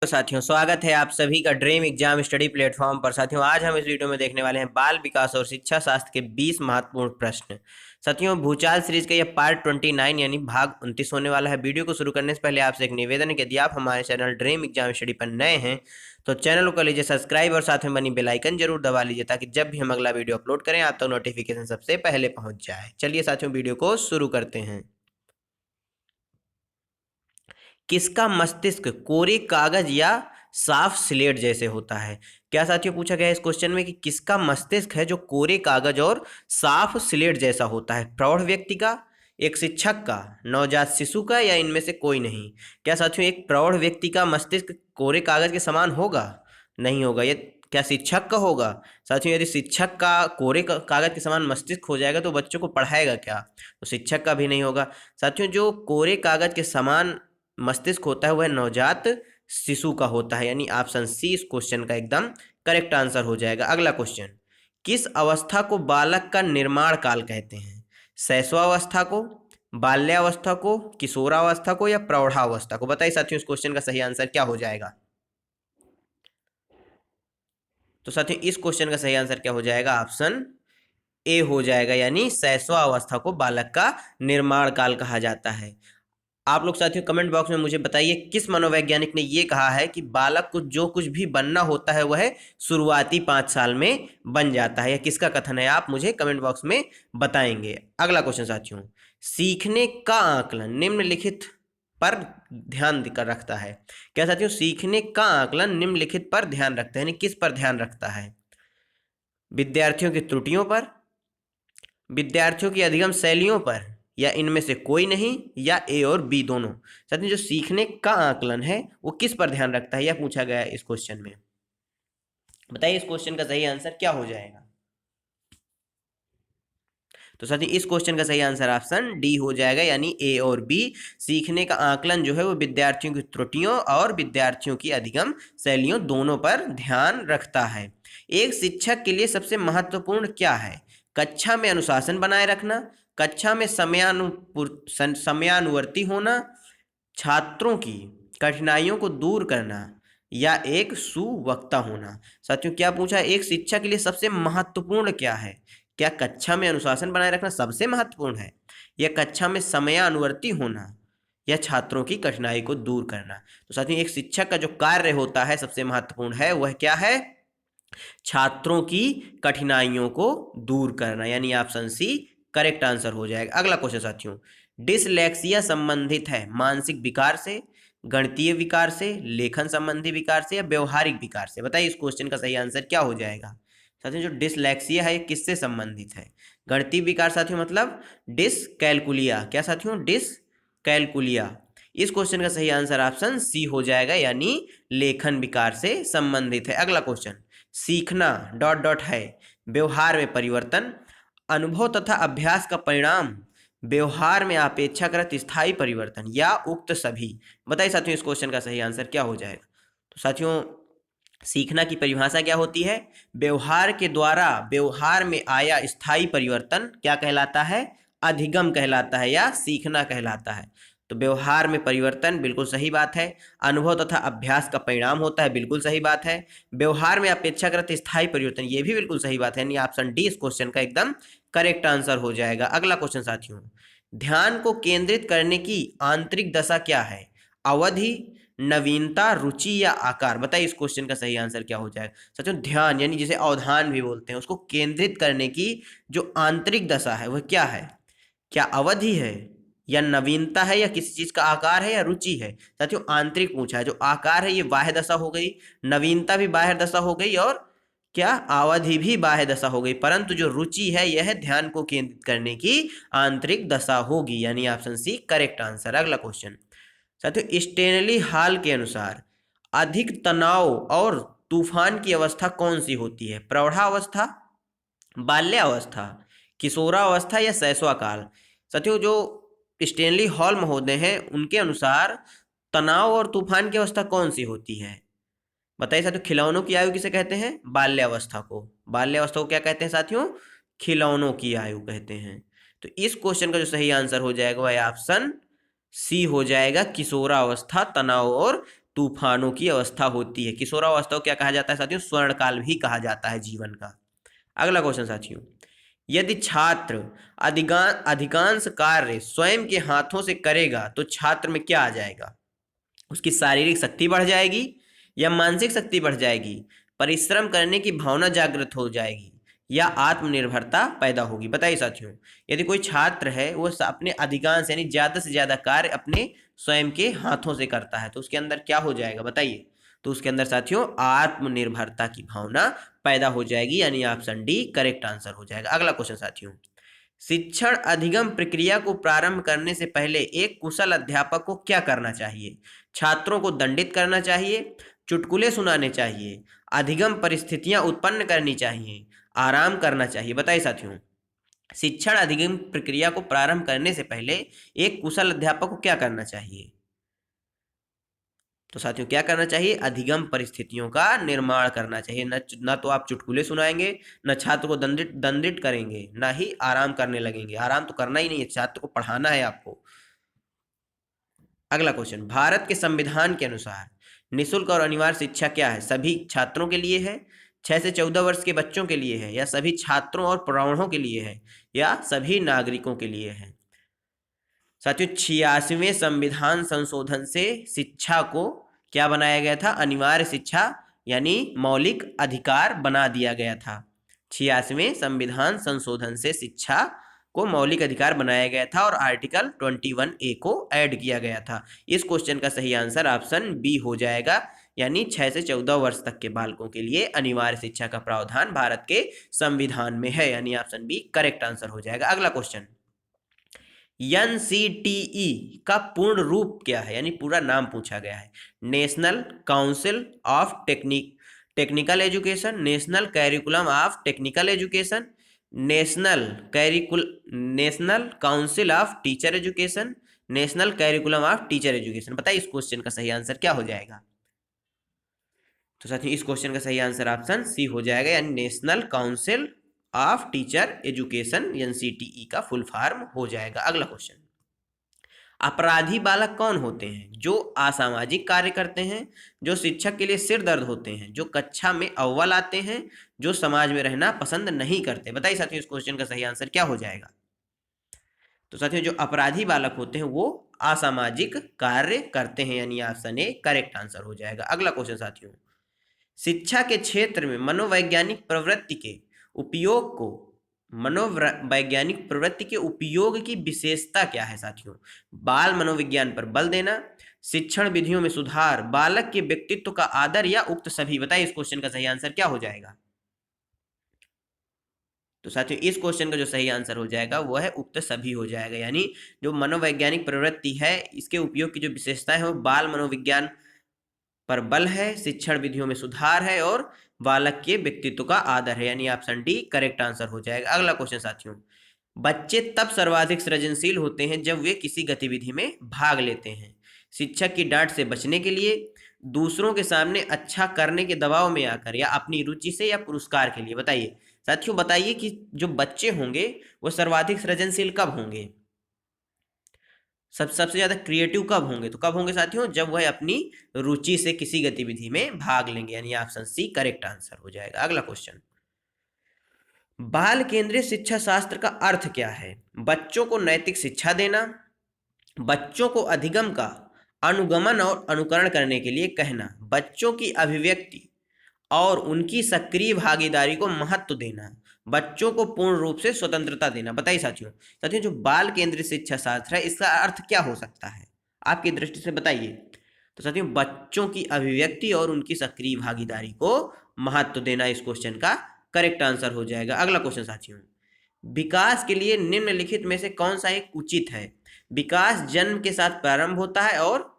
तो साथियों स्वागत है आप सभी का ड्रीम एग्जाम स्टडी प्लेटफॉर्म पर। साथियों आज हम इस वीडियो में देखने वाले हैं बाल विकास और शिक्षा शास्त्र के 20 महत्वपूर्ण प्रश्न। साथियों भूचाल सीरीज का यह पार्ट 29 यानी भाग 29 होने वाला है। वीडियो को शुरू करने से पहले आपसे एक निवेदन है कि यदि आप हमारे चैनल ड्रीम एग्जाम स्टडी पर नए हैं तो चैनल को कर लीजिए सब्सक्राइब और साथ में बनी बेल आइकन जरूर दबा लीजिए ताकि जब भी हम अगला वीडियो अपलोड करें आप तक नोटिफिकेशन सबसे पहले पहुंच जाए। चलिए साथियों वीडियो को शुरू करते हैं। किसका मस्तिष्क कोरे कागज या साफ स्लेट जैसे होता है? क्या साथियों पूछा गया है इस क्वेश्चन में कि किसका मस्तिष्क है जो कोरे कागज और साफ स्लेट जैसा होता है? प्रौढ़ व्यक्ति का, एक शिक्षक का, नवजात शिशु का, या इनमें से कोई नहीं? क्या साथियों एक प्रौढ़ व्यक्ति का मस्तिष्क कोरे कागज के समान होगा? नहीं होगा। ये क्या शिक्षक का होगा? साथियों यदि शिक्षक का कोरे कागज के समान मस्तिष्क हो जाएगा तो बच्चों को पढ़ाएगा क्या? तो शिक्षक का भी नहीं होगा। साथियों जो कोरे कागज के समान मस्तिष्क होता है वह नवजात शिशु का होता है, यानी ऑप्शन सी इस क्वेश्चन का एकदम करेक्ट आंसर हो जाएगा। अगला क्वेश्चन, किस अवस्था को बालक का निर्माण काल कहते हैं? शैशवावस्था को, बाल्यावस्था को, किशोरावस्था को, या प्रौढ़ावस्था को? बताइए साथियों इस क्वेश्चन का सही आंसर क्या हो जाएगा? तो साथियों इस क्वेश्चन का सही आंसर क्या हो जाएगा? ऑप्शन ए हो जाएगा, यानी शैशवावस्था को बालक का निर्माण काल कहा जाता है। आप लोग साथियों कमेंट बॉक्स में मुझे बताइए किस मनोवैज्ञानिक ने ये कहा है कि बालक को जो कुछ भी बनना होता है वह शुरुआती 5 साल में बन जाता है? या किसका कथन है? आप मुझे कमेंट बॉक्स में बताएंगे। अगला क्वेश्चन साथियों, सीखने का आकलन निम्नलिखित पर ध्यान कर रखता है? क्या साथियों सीखने का आकलन निम्नलिखित पर ध्यान रखता है, यानी किस पर ध्यान रखता है? विद्यार्थियों की त्रुटियों पर, विद्यार्थियों की अधिगम शैलियों पर, या इनमें से कोई नहीं, या ए और बी दोनों? साथ में जो सीखने का आकलन है वो किस पर ध्यान रखता है यह पूछा गया है इस क्वेश्चन में। बताइए इस क्वेश्चन का सही आंसर क्या हो जाएगा? तो साथियों इस क्वेश्चन का सही आंसर ऑप्शन डी हो जाएगा, यानी ए और बी। सीखने का आकलन जो है वो विद्यार्थियों की त्रुटियों और विद्यार्थियों की अधिगम शैलियों दोनों पर ध्यान रखता है। एक शिक्षक के लिए सबसे महत्वपूर्ण क्या है? कक्षा में अनुशासन बनाए रखना, कक्षा में समयानुवर्ती होना, छात्रों की कठिनाइयों को दूर करना, या एक सुवक्ता होना? साथियों क्या पूछा, एक शिक्षक के लिए सबसे महत्वपूर्ण क्या है? क्या कक्षा में अनुशासन बनाए रखना सबसे महत्वपूर्ण है, या कक्षा में समयानुवर्ती होना, या छात्रों की कठिनाई को दूर करना? तो साथियों एक शिक्षक का जो कार्य होता है सबसे महत्वपूर्ण है वह क्या है? छात्रों की कठिनाइयों को दूर करना, यानी ऑप्शन सी करेक्ट आंसर हो जाएगा। अगला क्वेश्चन साथियों, डिसलेक्सिया संबंधित है मानसिक विकार से, गणितीय विकार से, लेखन संबंधी विकार से, या व्यवहारिक विकार से? बताइए इस क्वेश्चन का सही आंसर क्या हो जाएगा? साथियों जो डिसलेक्सिया है ये किससे संबंधित है? गणितीय विकार साथियों मतलब डिसकैलकुलिया। क्या साथियों? डिसकैलकुलिया। इस क्वेश्चन का सही आंसर ऑप्शन सी हो जाएगा, यानी लेखन विकार से संबंधित है। अगला क्वेश्चन, सीखना डॉट डॉट है व्यवहार में परिवर्तन, अनुभव तथा अभ्यास का परिणाम, व्यवहार में अपेक्षाकृत स्थायी परिवर्तन, या उक्त सभी? बताइए साथियों इस क्वेश्चन का सही आंसर क्या हो जाएगा? तो साथियों सीखना की परिभाषा क्या होती है? व्यवहार के द्वारा व्यवहार में आया स्थायी परिवर्तन क्या कहलाता है? अधिगम कहलाता है या सीखना कहलाता है। तो व्यवहार में परिवर्तन बिल्कुल सही बात है। अनुभव तथा अभ्यास का परिणाम होता है, बिल्कुल सही बात है। व्यवहार में अपेक्षाकृत स्थायी परिवर्तन ये भी बिल्कुल सही बात है, यानी ऑप्शन डी इस क्वेश्चन का एकदम करेक्ट आंसर हो जाएगा। अगला क्वेश्चन साथियों, ध्यान को केंद्रित करने की आंतरिक दशा क्या है? अवधि, नवीनता, रुचि, या आकार? बताइए इस क्वेश्चन का सही आंसर क्या हो जाएगा? साथियों ध्यान यानी जिसे अवधान भी बोलते हैं उसको केंद्रित करने की जो आंतरिक दशा है वह क्या है? क्या अवधि है, या नवीनता है, या किसी चीज का आकार है, या रुचि है? साथियों आंतरिक पूछा है, जो आकार है ये बाह्य दशा हो गई, नवीनता भी बाह्य दशा हो गई, और क्या अवधि भी बाह्य दशा हो गई, परंतु जो रुचि है यह ध्यान को केंद्रित करने की आंतरिक दशा होगी, यानी ऑप्शन सी करेक्ट आंसर। अगला क्वेश्चन साथियों, स्टेनली हॉल के अनुसार अधिक तनाव और तूफान की अवस्था कौन सी होती है? प्रौढ़ावस्था, बाल्यावस्था, किशोरावस्था, या शैशवकाल? साथियों जो स्टेनली हॉल महोदय हैं उनके अनुसार तनाव और तूफान की अवस्था कौन सी होती है? बताइए साथियों खिलौनों की आयु किसे कहते हैं? बाल्यावस्था को। बाल्यावस्था को क्या कहते हैं साथियों? खिलौनों की आयु कहते हैं। तो इस क्वेश्चन का जो सही आंसर हो जाएगा वह ऑप्शन सी हो जाएगा, किशोरावस्था तनाव और तूफानों की अवस्था होती है। किशोरावस्था को क्या कहा जाता है साथियों? स्वर्णकाल भी कहा जाता है जीवन का। अगला क्वेश्चन साथियों, यदि छात्र अधिकांश कार्य स्वयं के हाथों से करेगा तो छात्र में क्या आ जाएगा? उसकी शारीरिक शक्ति बढ़ जाएगी या मानसिक शक्ति बढ़ जाएगी, परिश्रम करने की भावना जागृत हो जाएगी या आत्मनिर्भरता पैदा होगी? बताइए साथियों, यदि कोई छात्र है वो अपने अधिकांश यानी ज्यादा से ज्यादा कार्य अपने स्वयं के हाथों से करता है तो उसके अंदर क्या हो जाएगा बताइए? तो उसके अंदर साथियों आत्मनिर्भरता की भावना पैदा हो जाएगी, यानी ऑप्शन डी करेक्ट आंसर हो जाएगा। अगला क्वेश्चन साथियों, शिक्षण अधिगम प्रक्रिया को प्रारंभ करने से पहले एक कुशल अध्यापक को क्या करना चाहिए? छात्रों को दंडित करना चाहिए, चुटकुले सुनाने चाहिए, अधिगम परिस्थितियां उत्पन्न करनी चाहिए, आराम करना चाहिए? बताइए साथियों, शिक्षण अधिगम प्रक्रिया को प्रारंभ करने से पहले एक कुशल अध्यापक को क्या करना चाहिए? तो साथियों क्या करना चाहिए? अधिगम परिस्थितियों का निर्माण करना चाहिए। न तो आप चुटकुले सुनाएंगे, न छात्र को दंडित दंडित करेंगे, ना ही आराम करने लगेंगे। आराम तो करना ही नहीं है, छात्र को पढ़ाना है आपको। अगला क्वेश्चन, भारत के संविधान के अनुसार निःशुल्क और अनिवार्य शिक्षा क्या है? सभी छात्रों के लिए है, 6 से 14 वर्ष के बच्चों के लिए है, या सभी छात्रों और प्रौढ़ों के लिए है, या सभी नागरिकों के लिए है? साथियों 86वें संविधान संशोधन से शिक्षा को क्या बनाया गया था? अनिवार्य शिक्षा यानी मौलिक अधिकार बना दिया गया था। 86वें संविधान संशोधन से शिक्षा को मौलिक अधिकार बनाया गया था और आर्टिकल 21A को ऐड किया गया था। इस क्वेश्चन का सही आंसर ऑप्शन बी हो जाएगा, यानी 6 से 14 वर्ष तक के बालकों के लिए अनिवार्य शिक्षा का प्रावधान भारत के संविधान में है, यानी ऑप्शन बी करेक्ट आंसर हो जाएगा। अगला क्वेश्चन, एनसीटीई का पूर्ण रूप क्या है, यानी पूरा नाम पूछा गया है? National council of technical education, national curriculum of technical education, national council of teacher education, national curriculum of teacher education? बताइए इस क्वेश्चन का सही आंसर क्या हो जाएगा? तो साथियों इस क्वेश्चन का सही आंसर ऑप्शन सी हो जाएगा, यानी national council of teacher education, NCTE का फुल फॉर्म हो जाएगा। अगला क्वेश्चन, अपराधी बालक कौन होते हैं? जो असामाजिक कार्य करते हैं, जो शिक्षक के लिए सिर दर्द होते हैं, जो कक्षा में अव्वल आते हैं, जो समाज में रहना पसंद नहीं करते? बताइए साथियों इस क्वेश्चन का सही आंसर क्या हो जाएगा? तो साथियों जो अपराधी बालक होते हैं वो असामाजिक कार्य करते हैं, यानी ऑप्शन ए करेक्ट आंसर हो जाएगा। अगला क्वेश्चन साथियों, शिक्षा के क्षेत्र में मनोवैज्ञानिक प्रवृत्ति के उपयोग को मनोवैज्ञानिक प्रवृत्ति के उपयोग की विशेषता क्या है साथियों? बाल मनोविज्ञान पर बल देना, शिक्षण विधियों में सुधार, बालक के व्यक्तित्व का आदर, या उक्त सभी? बताइए इस क्वेश्चन का सही आंसर क्या हो जाएगा? तो साथियों इस क्वेश्चन का जो सही आंसर हो जाएगा वो है उक्त सभी हो जाएगा, यानी जो मनोवैज्ञानिक प्रवृत्ति है इसके उपयोग की जो विशेषताएं है वो बाल मनोविज्ञान पर बल है, शिक्षण विधियों में सुधार है और बालक के व्यक्तित्व का आदर है, यानी ऑप्शन डी करेक्ट आंसर हो जाएगा। अगला क्वेश्चन साथियों, बच्चे तब सर्वाधिक सृजनशील होते हैं जब वे किसी गतिविधि में भाग लेते हैं? शिक्षक की डांट से बचने के लिए, दूसरों के सामने अच्छा करने के दबाव में आकर, या अपनी रुचि से, या पुरस्कार के लिए? बताइए साथियों, बताइए कि जो बच्चे होंगे वो सर्वाधिक सृजनशील कब होंगे, सबसे ज्यादा क्रिएटिव कब होंगे? तो कब होंगे साथियों? जब वह अपनी रुचि से किसी गतिविधि में भाग लेंगे, यानी ऑप्शन सी करेक्ट आंसर हो जाएगा। अगला क्वेश्चन, बाल केंद्रीय शिक्षा शास्त्र का अर्थ क्या है? बच्चों को नैतिक शिक्षा देना, बच्चों को अधिगम का अनुगमन और अनुकरण करने के लिए कहना, बच्चों की अभिव्यक्ति और उनकी सक्रिय भागीदारी को महत्व देना, बच्चों को पूर्ण रूप से स्वतंत्रता देना? बताइए साथियों, जो बाल केंद्रित शिक्षा शास्त्र है इसका अर्थ क्या हो सकता है आपकी दृष्टि से? बताइए। तो साथियों बच्चों की अभिव्यक्ति और उनकी सक्रिय भागीदारी को महत्व देना इस क्वेश्चन का करेक्ट आंसर हो जाएगा। अगला क्वेश्चन साथियों, विकास के लिए निम्नलिखित में से कौन सा एक उचित है? विकास जन्म के साथ प्रारंभ होता है, और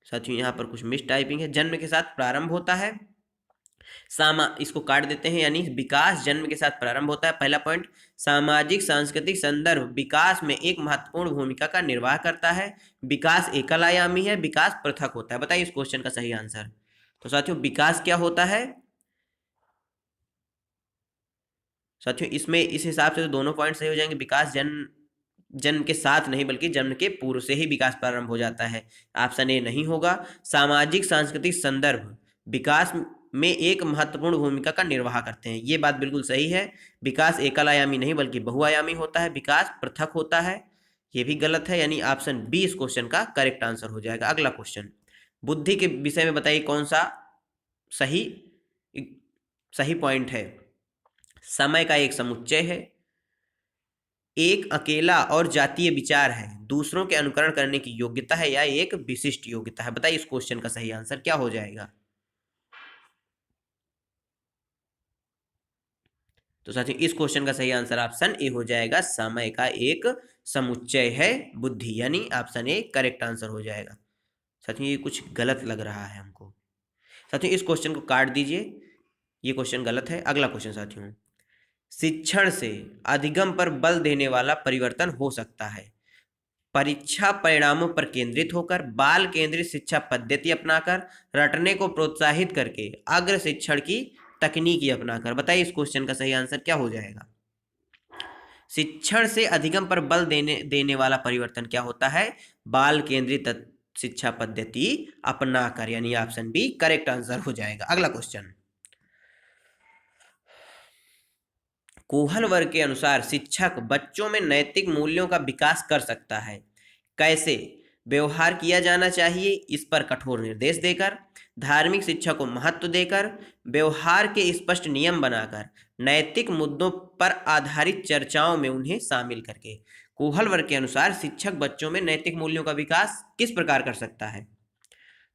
साथियों यहाँ पर कुछ मिस टाइपिंग है, जन्म के साथ प्रारंभ होता है, इसको काट देते हैं, यानी विकास जन्म के साथ प्रारंभ होता है। पहला पॉइंट, सामाजिक सांस्कृतिक संदर्भ विकास में एक महत्वपूर्ण भूमिका का निर्वाह करता है, विकास एकल आयामी है, विकास पृथक होता है? बताइए इस क्वेश्चन का सही आंसर। तो साथियों विकास क्या होता है साथियों? इसमें इस हिसाब से तो दोनों पॉइंट सही हो जाएंगे, विकास जन्म जन्म के साथ नहीं बल्कि जन्म के पूर्व से ही विकास प्रारंभ हो जाता है। ऑप्शन ए नहीं होगा। सामाजिक सांस्कृतिक संदर्भ विकास में एक महत्वपूर्ण भूमिका का निर्वाह करते हैं, ये बात बिल्कुल सही है। विकास एकल आयामी नहीं बल्कि बहुआयामी होता है, विकास पृथक होता है, ये भी गलत है, यानी ऑप्शन बी इस क्वेश्चन का करेक्ट आंसर हो जाएगा। अगला क्वेश्चन, बुद्धि के विषय में बताइए कौन सा सही सही पॉइंट है। समय का एक समुच्चय है, एक अकेला और जातीय विचार है, दूसरों के अनुकरण करने की योग्यता है, या एक विशिष्ट योग्यता है। बताइए इस क्वेश्चन का सही आंसर क्या हो जाएगा। तो साथियों इस क्वेश्चन का सही आंसर ऑप्शन ए हो जाएगा, समय का एक समुच्चय है बुद्धि, यानी ऑप्शन ए करेक्ट आंसर हो जाएगा। साथियों ये कुछ गलत लग रहा है हमको, साथियों इस क्वेश्चन को काट दीजिए, ये क्वेश्चन गलत है। अगला क्वेश्चन साथियों, शिक्षण से अधिगम पर बल देने वाला परिवर्तन हो सकता है परीक्षा परिणामों पर केंद्रित होकर, बाल केंद्रित शिक्षा पद्धति अपनाकर, रटने को प्रोत्साहित करके, अग्र शिक्षण की तकनीकी अपनाकर। बताइए इस क्वेश्चन का सही आंसर क्या हो जाएगा। शिक्षण से अधिगम पर बल देने वाला परिवर्तन क्या होता है, बाल केंद्रित शिक्षा पद्धति अपनाकर, यानी ऑप्शन बी करेक्ट आंसर हो जाएगा। अगला क्वेश्चन, कोहल वर्ग के अनुसार शिक्षक बच्चों में नैतिक मूल्यों का विकास कर सकता है। कैसे व्यवहार किया जाना चाहिए, इस पर कठोर निर्देश देकर, धार्मिक शिक्षा को महत्व देकर, व्यवहार के स्पष्ट नियम बनाकर, नैतिक मुद्दों पर आधारित चर्चाओं में उन्हें शामिल करके। कोहल वर्ग के अनुसार शिक्षक बच्चों में नैतिक मूल्यों का विकास किस प्रकार कर सकता है।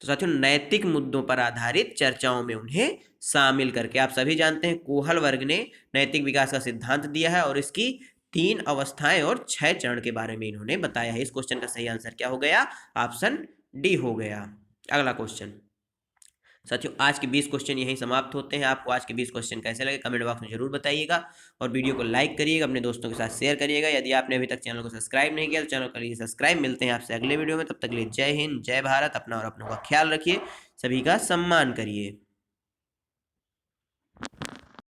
तो साथियों नैतिक मुद्दों पर आधारित चर्चाओं में उन्हें शामिल करके। आप सभी जानते हैं कोहल वर्ग ने नैतिक विकास का सिद्धांत दिया है और इसकी 3 अवस्थाएं और 6 चरण के बारे में इन्होंने बताया है। इस क्वेश्चन का सही आंसर क्या हो गया, ऑप्शन डी हो गया। अगला क्वेश्चन साथियों, आज के 20 क्वेश्चन यहीं समाप्त होते हैं। आपको आज के 20 क्वेश्चन कैसे लगे कमेंट बॉक्स में जरूर बताइएगा और वीडियो को लाइक करिएगा, अपने दोस्तों के साथ शेयर करिएगा। यदि आपने अभी तक चैनल को सब्सक्राइब नहीं किया तो चैनल कर लीजिए सब्सक्राइब। मिलते हैं आपसे अगले वीडियो में, तब तक के लिए जय हिंद, जय भारत। अपना और अपनों का ख्याल रखिए, सभी का सम्मान करिए।